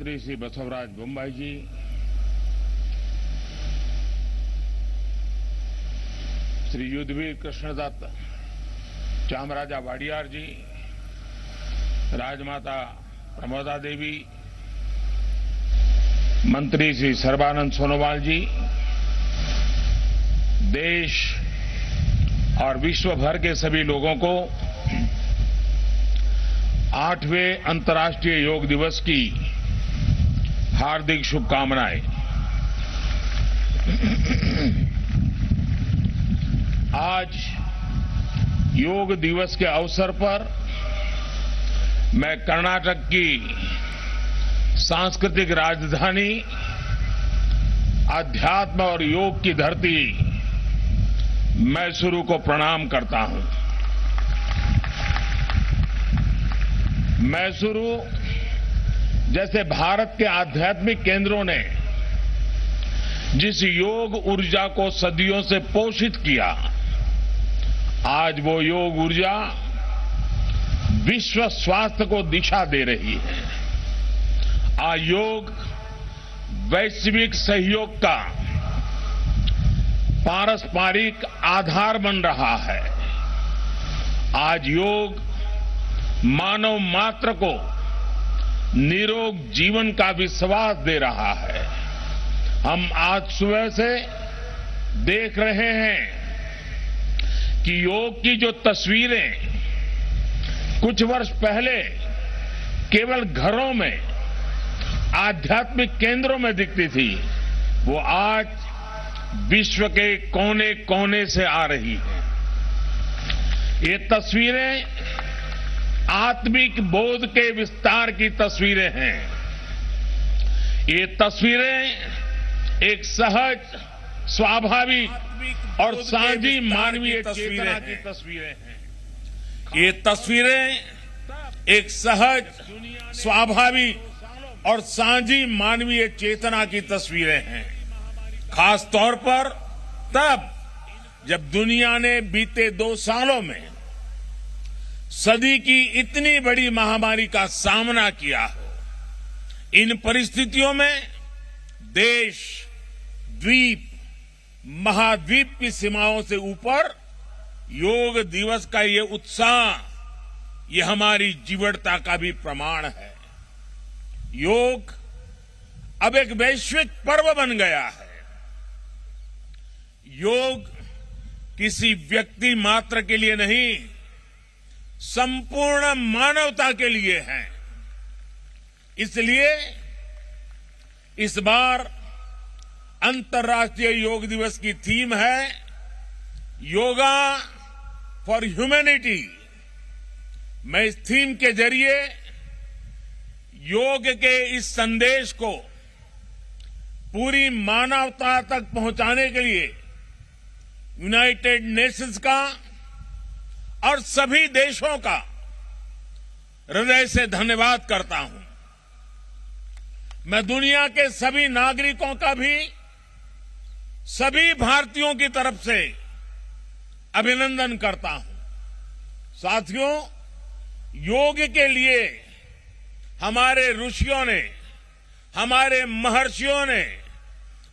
मंत्री श्री बसवराज बोम्बाई जी, श्री युद्धवीर कृष्णदत्त चामराजा वाडियार जी, राजमाता प्रमोदा देवी, मंत्री श्री सर्बानंद सोनोवाल जी, देश और विश्व भर के सभी लोगों को 8वें अंतर्राष्ट्रीय योग दिवस की हार्दिक शुभकामनाएं। आज योग दिवस के अवसर पर मैं कर्नाटक की सांस्कृतिक राजधानी, अध्यात्म और योग की धरती मैसूरू को प्रणाम करता हूं। मैसूरू जैसे भारत के आध्यात्मिक केंद्रों ने जिस योग ऊर्जा को सदियों से पोषित किया, आज वो योग ऊर्जा विश्व स्वास्थ्य को दिशा दे रही है। आज योग वैश्विक सहयोग का पारस्परिक आधार बन रहा है। आज योग मानव मात्र को निरोग जीवन का विश्वास दे रहा है। हम आज सुबह से देख रहे हैं कि योग की जो तस्वीरें कुछ वर्ष पहले केवल घरों में, आध्यात्मिक केंद्रों में दिखती थी, वो आज विश्व के कोने कोने से आ रही है। ये तस्वीरें आत्मिक बोध के विस्तार की तस्वीरें हैं। ये तस्वीरें एक सहज, स्वाभाविक और साझी मानवीय चेतना की तस्वीरें हैं। ये तस्वीरें एक सहज, स्वाभाविक और साझी मानवीय चेतना की तस्वीरें हैं। खास तौर पर तब जब दुनिया ने बीते 2 सालों में सदी की इतनी बड़ी महामारी का सामना किया हो। इन परिस्थितियों में देश, द्वीप, महाद्वीप की सीमाओं से ऊपर योग दिवस का ये उत्साह, ये हमारी जीवटता का भी प्रमाण है। योग अब एक वैश्विक पर्व बन गया है। योग किसी व्यक्ति मात्र के लिए नहीं, संपूर्ण मानवता के लिए है। इसलिए इस बार अंतर्राष्ट्रीय योग दिवस की थीम है योगा फॉर ह्यूमैनिटी। मैं इस थीम के जरिए योग के इस संदेश को पूरी मानवता तक पहुंचाने के लिए यूनाइटेड नेशंस का और सभी देशों का हृदय से धन्यवाद करता हूं। मैं दुनिया के सभी नागरिकों का भी सभी भारतीयों की तरफ से अभिनंदन करता हूं। साथियों, योग के लिए हमारे ऋषियों ने, हमारे महर्षियों ने,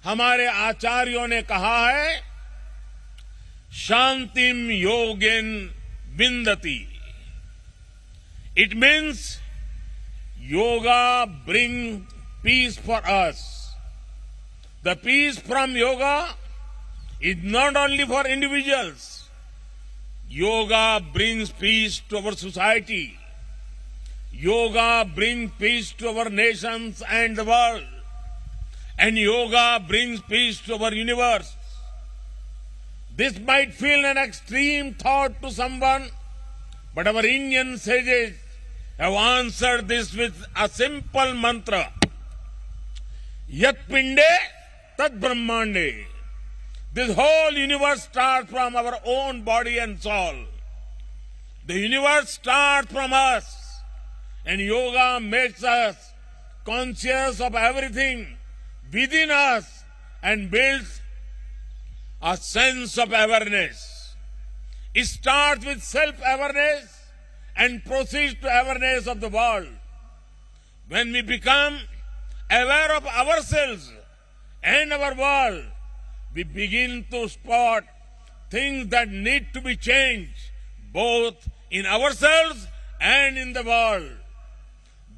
हमारे आचार्यों ने कहा है, शांतिम योगेन विंदति। It means yoga brings peace for us. The peace from yoga is not only for individuals. Yoga brings peace to our society. Yoga brings peace to our nations and the world. And yoga brings peace to our universe. This might feel an extreme thought to someone, but our Indian sages have answered this with a simple mantra. Yat pinde tad brahmande. This whole universe starts from our own body and soul. The universe starts from us, and yoga makes us conscious of everything within us and builds a sense of awareness. It starts with self-awareness and proceeds to awareness of the world. When we become aware of ourselves and our world, we begin to spot things that need to be changed, both in ourselves and in the world.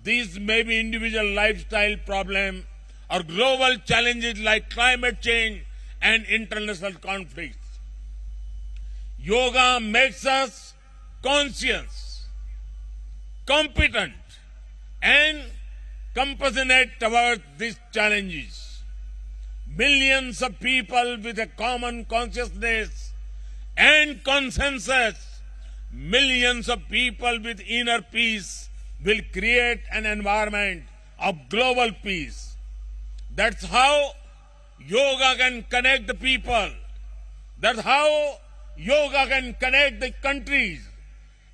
These may be individual lifestyle problems or global challenges like climate change and international conflicts. Yoga makes us conscious, competent, and compassionate towards these challenges. Millions of people with a common consciousness and consensus, millions of people with inner peace will create an environment of global peace. That's how yoga can connect the people. That's how yoga can connect the countries.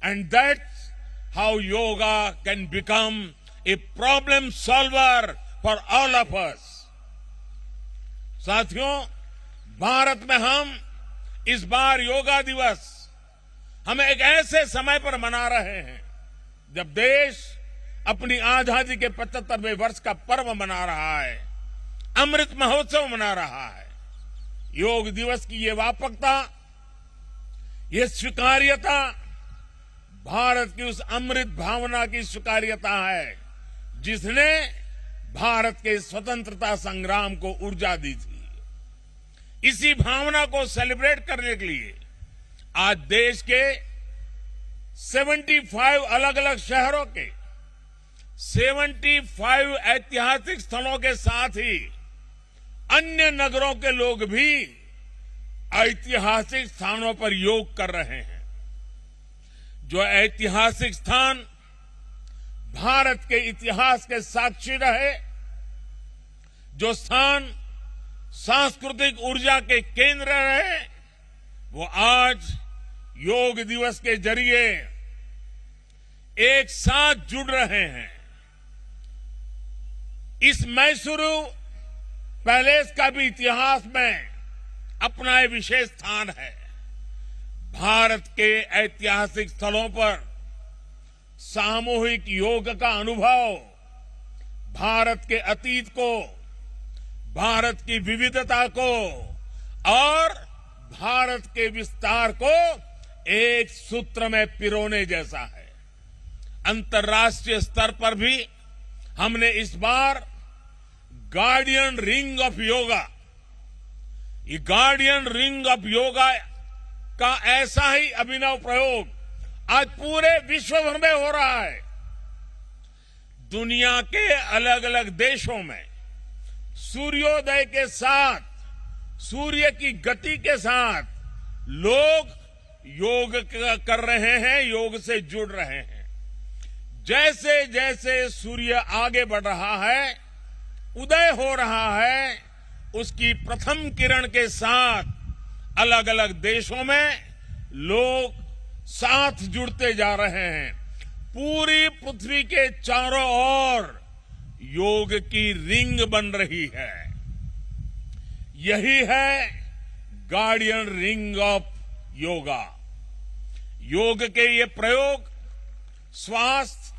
And that's how yoga can become a problem solver for all of us. साथियों, भारत में हम इस बार योगा दिवस हम एक ऐसे समय पर मना रहे हैं जब देश अपनी आजादी के 75वें वर्ष का पर्व मना रहा है, अमृत महोत्सव मना रहा है। योग दिवस की ये व्यापकता, ये स्वीकार्यता भारत की उस अमृत भावना की स्वीकार्यता है जिसने भारत के स्वतंत्रता संग्राम को ऊर्जा दी थी। इसी भावना को सेलिब्रेट करने के लिए आज देश के 75 अलग अलग शहरों के 75 ऐतिहासिक स्थलों के साथ ही अन्य नगरों के लोग भी ऐतिहासिक स्थानों पर योग कर रहे हैं। जो ऐतिहासिक स्थान भारत के इतिहास के साक्षी रहे, जो स्थान सांस्कृतिक ऊर्जा के केंद्र रहे, वो आज योग दिवस के जरिए एक साथ जुड़ रहे हैं। इस मैसूरू पैलेस का भी इतिहास में अपना एक विशेष स्थान है। भारत के ऐतिहासिक स्थलों पर सामूहिक योग का अनुभव भारत के अतीत को, भारत की विविधता को और भारत के विस्तार को एक सूत्र में पिरोने जैसा है। अंतर्राष्ट्रीय स्तर पर भी हमने इस बार गार्डियन रिंग ऑफ योगा, ये गार्डियन रिंग ऑफ योगा का ऐसा ही अभिनव प्रयोग आज पूरे विश्व भर में हो रहा है। दुनिया के अलग अलग देशों में सूर्योदय के साथ, सूर्य की गति के साथ लोग योग कर रहे हैं, योग से जुड़ रहे हैं। जैसे जैसे सूर्य आगे बढ़ रहा है, उदय हो रहा है, उसकी प्रथम किरण के साथ अलग अलग देशों में लोग साथ जुड़ते जा रहे हैं। पूरी पृथ्वी के चारों ओर योग की रिंग बन रही है। यही है गार्डियन रिंग ऑफ योगा। योग के ये प्रयोग स्वास्थ्य,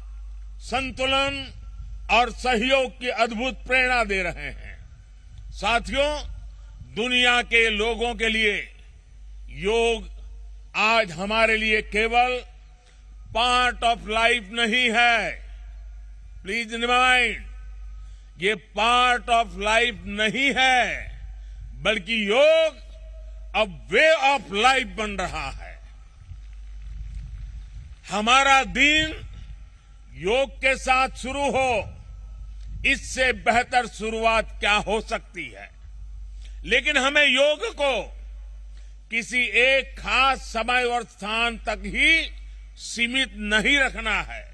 संतुलन और सहयोग की अद्भुत प्रेरणा दे रहे हैं। साथियों, दुनिया के लोगों के लिए योग आज हमारे लिए केवल पार्ट ऑफ लाइफ नहीं है। प्लीज रिमाइंड, ये पार्ट ऑफ लाइफ नहीं है, बल्कि योग अब वे ऑफ लाइफ बन रहा है। हमारा दिन योग के साथ शुरू हो, इससे बेहतर शुरुआत क्या हो सकती है। लेकिन हमें योग को किसी एक खास समय और स्थान तक ही सीमित नहीं रखना है।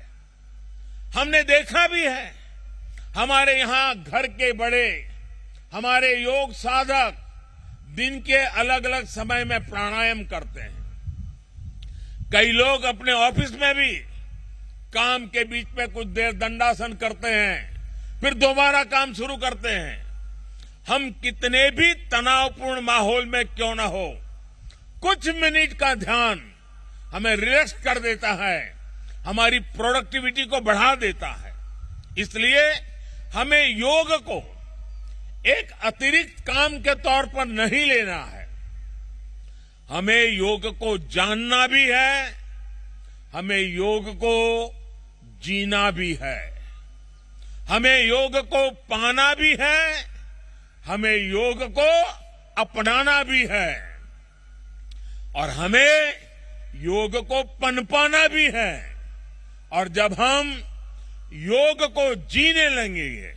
हमने देखा भी है, हमारे यहां घर के बड़े, हमारे योग साधक दिन के अलग अलग समय में प्राणायाम करते हैं। कई लोग अपने ऑफिस में भी काम के बीच में कुछ देर दंडासन करते हैं, फिर दोबारा काम शुरू करते हैं। हम कितने भी तनावपूर्ण माहौल में क्यों न हो, कुछ मिनट का ध्यान हमें रिलैक्स कर देता है, हमारी प्रोडक्टिविटी को बढ़ा देता है। इसलिए हमें योग को एक अतिरिक्त काम के तौर पर नहीं लेना है। हमें योग को जानना भी है, हमें योग को जीना भी है, हमें योग को पाना भी है, हमें योग को अपनाना भी है और हमें योग को पनपाना भी है। और जब हम योग को जीने लगेंगे,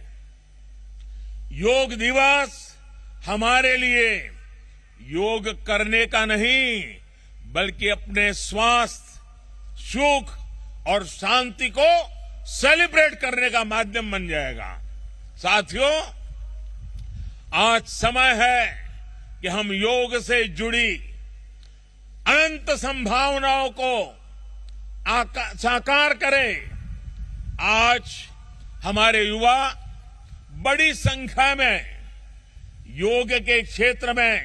योग दिवस हमारे लिए योग करने का नहीं बल्कि अपने स्वास्थ्य, सुख और शांति को सेलिब्रेट करने का माध्यम बन जाएगा। साथियों, आज समय है कि हम योग से जुड़ी अनंत संभावनाओं को साकार करें। आज हमारे युवा बड़ी संख्या में योग के क्षेत्र में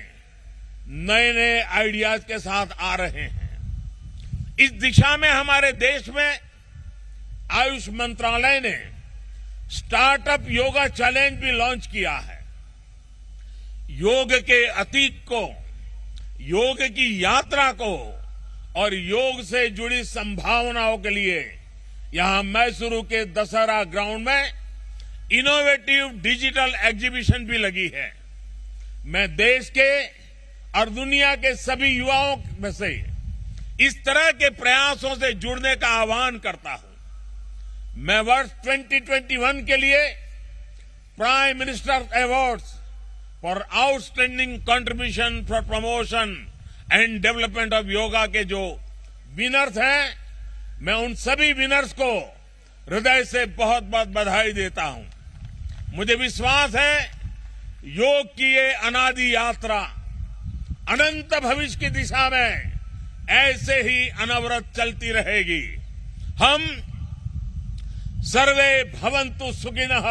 नए नए आइडियाज के साथ आ रहे हैं। इस दिशा में हमारे देश में आयुष मंत्रालय ने स्टार्टअप योगा चैलेंज भी लॉन्च किया है। योग के अतीत को, योग की यात्रा को और योग से जुड़ी संभावनाओं के लिए यहां मैसूरू के दशहरा ग्राउंड में इनोवेटिव डिजिटल एग्जीबिशन भी लगी है। मैं देश के और दुनिया के सभी युवाओं में से इस तरह के प्रयासों से जुड़ने का आह्वान करता हूं। मैं वर्ष 2021 के लिए prime minister awards for outstanding contribution for promotion and development of yoga के जो विनर्स हैं, मैं उन सभी विनर्स को हृदय से बहुत बहुत बधाई देता हूं। मुझे विश्वास है योग की ये अनादि यात्रा अनंत भविष्य की दिशा में ऐसे ही अनवरत चलती रहेगी। हम सर्वे भवन्तु सुखिनः,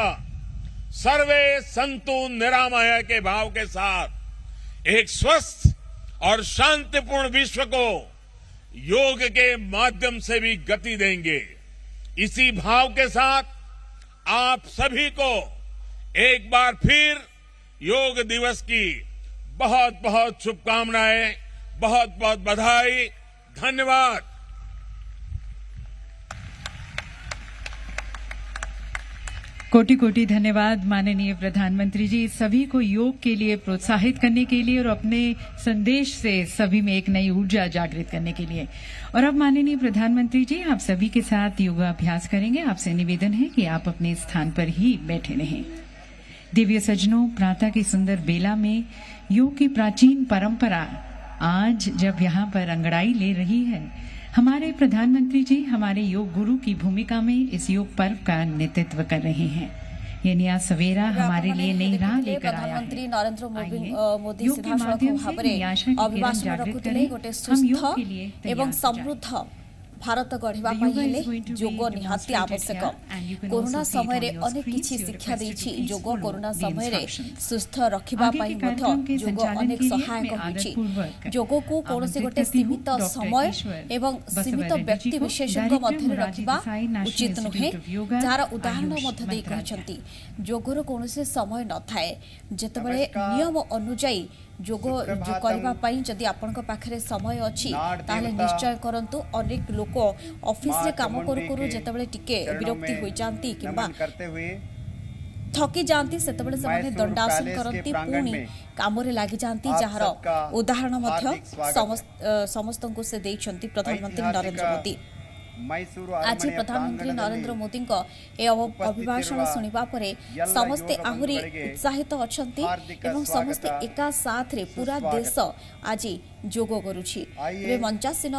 सर्वे सन्तु निरामय के भाव के साथ एक स्वस्थ और शांतिपूर्ण विश्व को योग के माध्यम से भी गति देंगे। इसी भाव के साथ आप सभी को एक बार फिर योग दिवस की बहुत बहुत शुभकामनाएं, बहुत बहुत बधाई, धन्यवाद। कोटि कोटि धन्यवाद माननीय प्रधानमंत्री जी, सभी को योग के लिए प्रोत्साहित करने के लिए और अपने संदेश से सभी में एक नई ऊर्जा जागृत करने के लिए। और अब माननीय प्रधानमंत्री जी, आप सभी के साथ योगाभ्यास करेंगे। आपसे निवेदन है कि आप अपने स्थान पर ही बैठे रहें। दिव्य सज्जनों, प्रातः की सुंदर बेला में योग की प्राचीन परंपरा आज जब यहाँ पर अंगड़ाई ले रही है, हमारे प्रधानमंत्री जी हमारे योग गुरु की भूमिका में इस योग पर्व का नेतृत्व कर रहे हैं। ये नया सवेरा हमारे लिए नई राह लेकर आया है। प्रधानमंत्री नरेंद्र मोदी सीधासलख भाବରେ अभिभाषण रखुଥିଲେ गोटे सुस्थ एवं समृद्ध भारत गढ़िबा पई हेले योग निहाती आवश्यक। कोरोना समय रे अनेक किछि शिक्षा दैछि योग। कोरोना समय रे सुस्थ रखिबा पई मध्य योग अनेक सहायक होछि। योग को कोनोसी गोटे सीमित समय एवं सीमित व्यक्ति विशेषज्ञ मध्य रखिबा उचित नुहे, जार उदाहरण मध्य दे कहछंती। योगर कोनोसी समय न थाए, जेतबेले नियम अनुଯାयी योग करबा पई जदि आपनक पाखरे समय अछि ताले निश्चय करंतु। अनेक लोक ऑफिस रे काम करू करू जेतबेले टिके विरक्ति होई जानती किबा थकी जानती, सेतबेले समाने दंडासन करंती, पुणी काम रे लागि जानती, जहार उदाहरण मध्य समस्तंको से देइछंती प्रधानमंत्री नरेंद्र मोदी। आज प्रधानमंत्री नरेंद्र मोदी अभिभाषण सुनिबा परे समस्ते आहुरी उत्साहित अछंती एवं समस्ते एका साथ रे पूरा देश आज योग करूछि। रे मंचासीन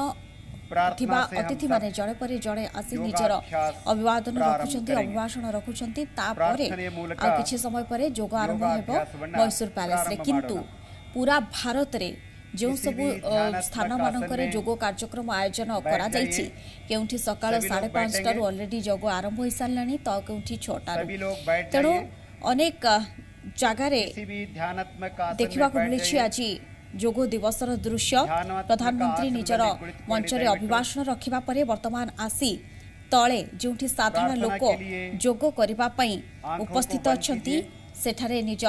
थिबा अतिथि माने जणे परे जणे आसी निजर अभिवादन रखुछंती, अभिभाषण रखुछंती। तापरे आ किछि समय परे योग आरंभ हेबो मैसूर पैलेस रे। किंतु पूरा भारत रे जो सब स्थान मानक योग कार्यक्रम आयोजन करा जाइछि, केउठी सकाळ 5:30 ऑलरेडी योग आरंभ हो सारलानी, तो केउठी 6 तेणु अनेक जगह देखा मिली आज योग दिवस दृश्य। प्रधानमंत्री निजर मंच रे अभिभाषण रखिबा परे वर्तमान आसी तले जोठी साधारण लोक जोग करबा पई उपस्थित अछंती सेठारे निज